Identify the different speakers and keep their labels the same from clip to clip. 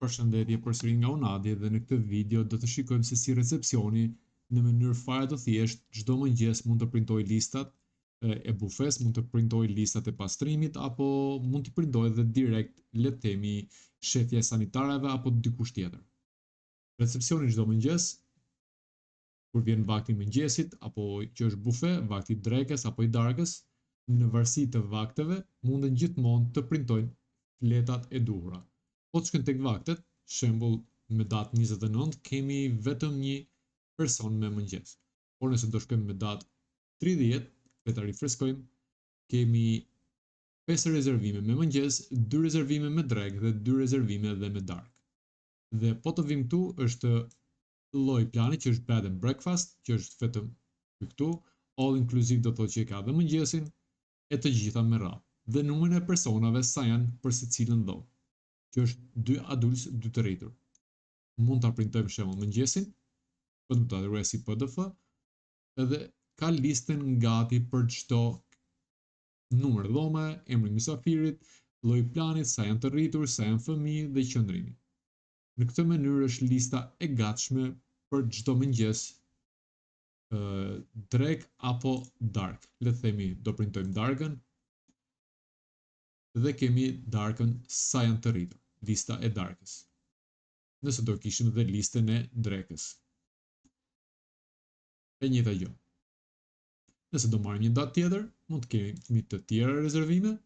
Speaker 1: Përshëndetje përsëri nga unë Adi dhe në këtë video do të shikojmë se si recepcioni në mënyrë fare të thjeshtë çdo mëngjes mund të printoj listat e bufes, mund të printoj listat e pastrimit apo mund të printoj edhe direkt le të themi shefja e sanitarëve apo dikush tjetër. Recepcioni çdo mëngjes kur vjen vakti i mëngjesit apo që është bufe, vakti i drekës apo i darkës, në varësi të vakteve munden gjithmonë të printojnë fletat e duhura. Po të shkojmë tek vaktet, shembull me datë 29 kemi vetëm një person me mëngjes. Por nëse do shkojmë me datë 30, le ta rifreskojmë, kemi 5 rezervime me mëngjes, 2 rezervime me drekë dhe 2 rezervime edhe me darkë. Dhe po të vim këtu është lloji plani që është bed and breakfast, që është vetëm këtu, all inclusive do të thotë që ka dhe mëngjesin e të gjitha me radhë. Dhe numrin e personave sa janë për secilën dhomë, që është 2 adults, 2 të rritur. Mund ta printojmë për shembull mëngjesin, vetëm ta dërgoj si PDF, edhe ka listën gati për çdo numër dhome, emri i mysafirit, lloji i planit, sa janë të rritur, sa janë fëmijë dhe qëndrimi. Në këtë mënyrë është lista e gatshme për çdo mëngjes, drek apo dark. Le të themi do printojmë darkën dhe kemi darkën sa janë të rritur, lista e darkës. Nëse do kishim dhe listën e drekës. E njëjta gjë. Nëse do marrim një datë tjetër, mund të kemi të tjera rezervime.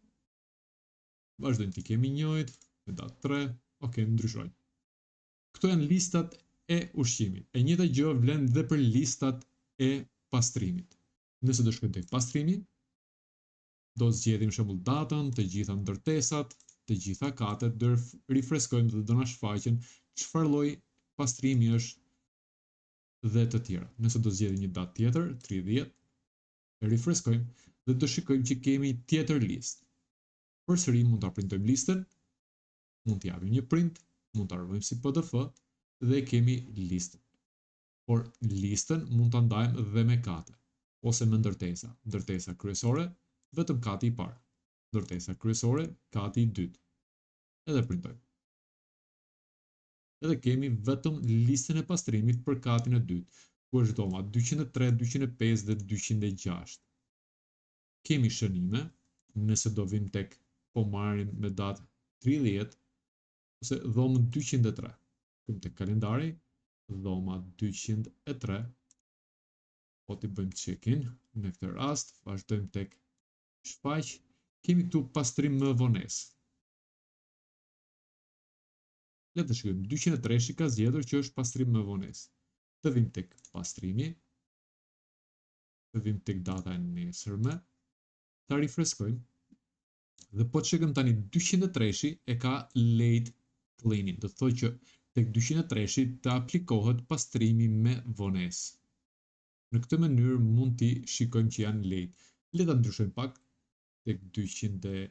Speaker 1: Vazhdojmë të kemi njëjtë, me datë 3, ndryshojmë. Këto janë listat e ushqimit. E njëjta gjë vlen dhe për listat e pastrimit. Nëse do shkojmë tek pastrimi, do zgjedhim shembull datën, të gjitha ndërtesat, të gjitha katet, do rifreskojmë dhe do na shfaqen çfarë lloji pastrimi është dhe të tjera. Nëse do zgjedhim një datë tjetër, 30, e rifreskojmë dhe do shikojmë që kemi tjetër listë. Përsëri mund ta printojmë listën, mund të japim një print, mund ta ruajmë si PDF dhe kemi listën. Por listën mund ta ndajmë dhe me kate ose me ndërtesa. Ndërtesa kryesore, vetëm kati i parë. Ndërtesa kryesore, kati i dytë. Edhe printojmë. Edhe kemi vetëm listën e pastrimit për katin e dytë, ku është dhoma 203, 205 dhe 206. Kemi shënime, nëse do vim tek po marrim me datë 30 ose dhomën 203. Kemi tek kalendari, dhoma 203. Po t'i bëjmë check-in, në këtë rast vazhdojmë tek shfaq, kemi këtu pastrim më vonesë. Le të shkojmë 203 ka zgjedhur që është pastrim më vonesë. Të vim tek pastrimi, të vim tek data e nesërme, ta rifreskojmë, dhe po të shikojmë tani 203 e ka late cleaning, do të thotë që tek 203 të aplikohet pastrimi me vonesë. Në këtë mënyrë mund t'i shikojmë që janë late. Le ta ndryshojmë pak tek 205,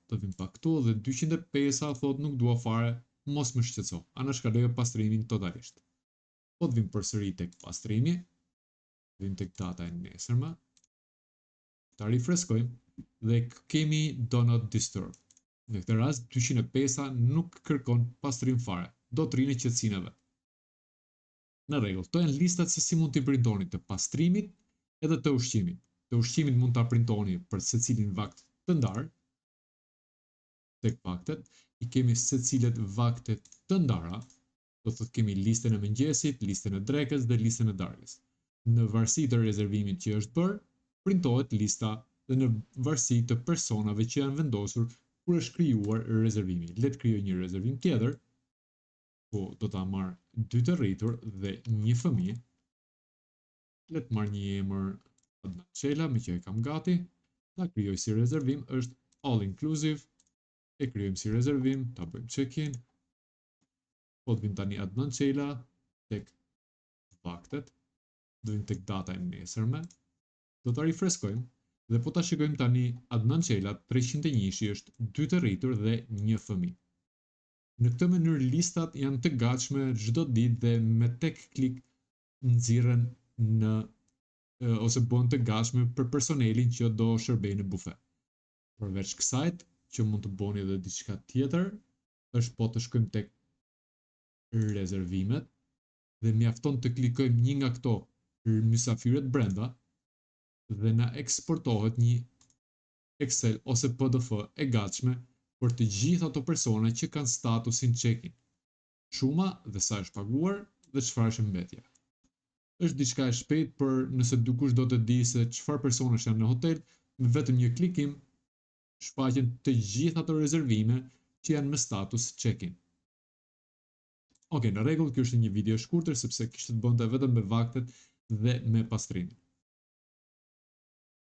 Speaker 1: të vim pak këtu dhe 205 thotë nuk dua fare, mos më shqetëso, ana shkaloje pastrimin totalisht. Po të vim përsëri tek pastrimi, vim tek data e nesërme, ta rifreskojmë dhe kemi do not disturb. Në këtë rast 205 nuk kërkon pastrim fare, do të rinë qetësinë e vet. Në rregull, këto janë listat se si mund t'i printoni të pastrimit edhe të ushqimit. Të ushqimit mund ta printoni për secilin vakt të ndarë. Tek vaktet i kemi secilet vaktet të ndara, do thotë kemi listën e mëngjesit, listën e drekës dhe listën e darkës. Në varësi të rezervimit që është bërë, printohet lista dhe në varësi të personave që janë vendosur kur është krijuar rezervimi. Le të krijoj një rezervim tjetër, ku do ta marr 2 të rritur dhe 1 fëmijë. Le të marr një emër Adnan Çela, me që e kam gati, ta krijoj si rezervim, është all inclusive, e krijojmë si rezervim, ta bëjmë check-in. Po të vim tani Adnan Çela tek vaktet, do vim tek data e nesërme, do ta rifreskojmë dhe po ta shikojmë tani Adnan Çela 301 është 2 të rritur dhe 1 fëmijë. Në këtë mënyrë listat janë të gatshme çdo ditë dhe me tek klik nxirren në ose bëhen të gatshme për personelin që do shërbejë në bufe. Përveç kësaj, që mund të bëni edhe diçka tjetër, është po të shkojmë tek rezervimet dhe mjafton të klikojmë një nga këto mysafyret brenda dhe na eksportohet një Excel ose PDF e gatshme për të gjithë ato persona që kanë statusin check-in, shuma dhe sa është paguar dhe çfarë është mbetja. Është diçka e shpejtë për nëse dikush do të di se çfarë personash janë në hotel, me vetëm një klikim shfaqen të gjitha ato rezervime që janë me status check-in. Okej, në rregull, kjo është një video e shkurtër sepse kishte të bënte vetëm me vaktet dhe me pastrimin.